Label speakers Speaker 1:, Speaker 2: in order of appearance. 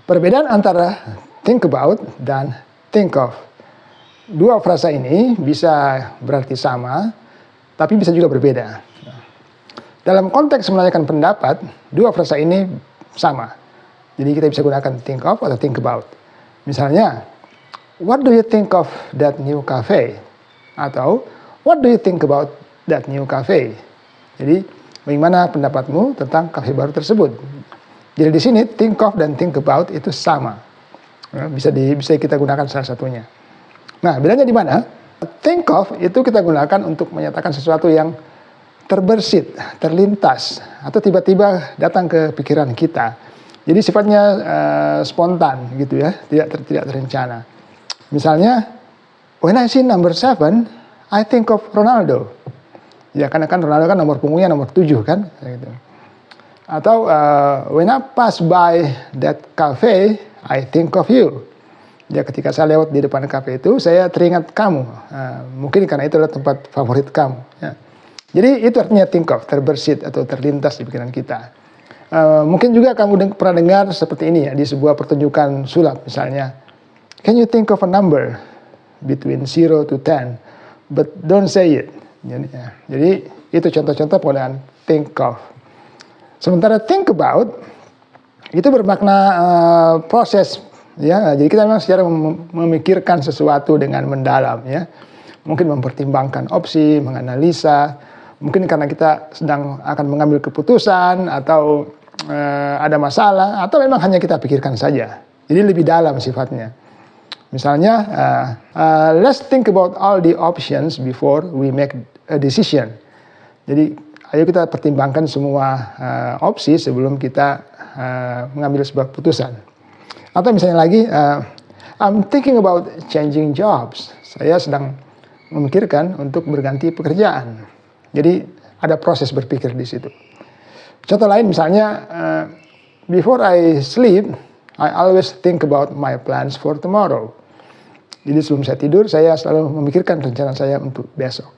Speaker 1: Perbedaan antara think about dan think of. Dua frasa ini bisa berarti sama, tapi bisa juga berbeda. Dalam konteks menanyakan pendapat, dua frasa ini sama. Jadi kita bisa gunakan think of atau think about. Misalnya, what do you think of that new cafe? Atau, what do you think about that new cafe? Jadi, bagaimana pendapatmu tentang kafe baru tersebut? Jadi di sini think of dan think about itu sama. Bisa kita gunakan salah satunya. Nah, bedanya di mana? Think of itu kita gunakan untuk menyatakan sesuatu yang terbersit, terlintas, atau tiba-tiba datang ke pikiran kita. Jadi sifatnya spontan gitu ya, tidak terencana. Misalnya, when I see number 7, I think of Ronaldo. Ya, karena kan Ronaldo kan nomor punggungnya nomor 7 kan, gitu. Atau when I pass by that cafe, I think of you. Ya, ketika saya lewat di depan kafe itu, saya teringat kamu. Mungkin karena itu adalah tempat favorit kamu. Ya. Jadi itu artinya think of, terbersit atau terlintas di pikiran kita. Mungkin juga kamu pernah dengar seperti ini ya, di sebuah pertunjukan sulap misalnya. Can you think of a number between 0 to 10, but don't say it. Jadi itu contoh-contoh penggunaan think of. Sementara think about itu bermakna proses. Ya, jadi kita memang secara memikirkan sesuatu dengan mendalam ya. Mungkin mempertimbangkan opsi, menganalisa, mungkin karena kita sedang akan mengambil keputusan atau ada masalah atau memang hanya kita pikirkan saja. Jadi lebih dalam sifatnya. Misalnya, let's think about all the options before we make a decision. Jadi ayo kita pertimbangkan semua opsi sebelum kita mengambil sebuah keputusan. Atau misalnya lagi, I'm thinking about changing jobs. Saya sedang memikirkan untuk berganti pekerjaan. Jadi ada proses berpikir di situ. Contoh lain misalnya, before I sleep, I always think about my plans for tomorrow. Jadi sebelum saya tidur, saya selalu memikirkan rencana saya untuk besok.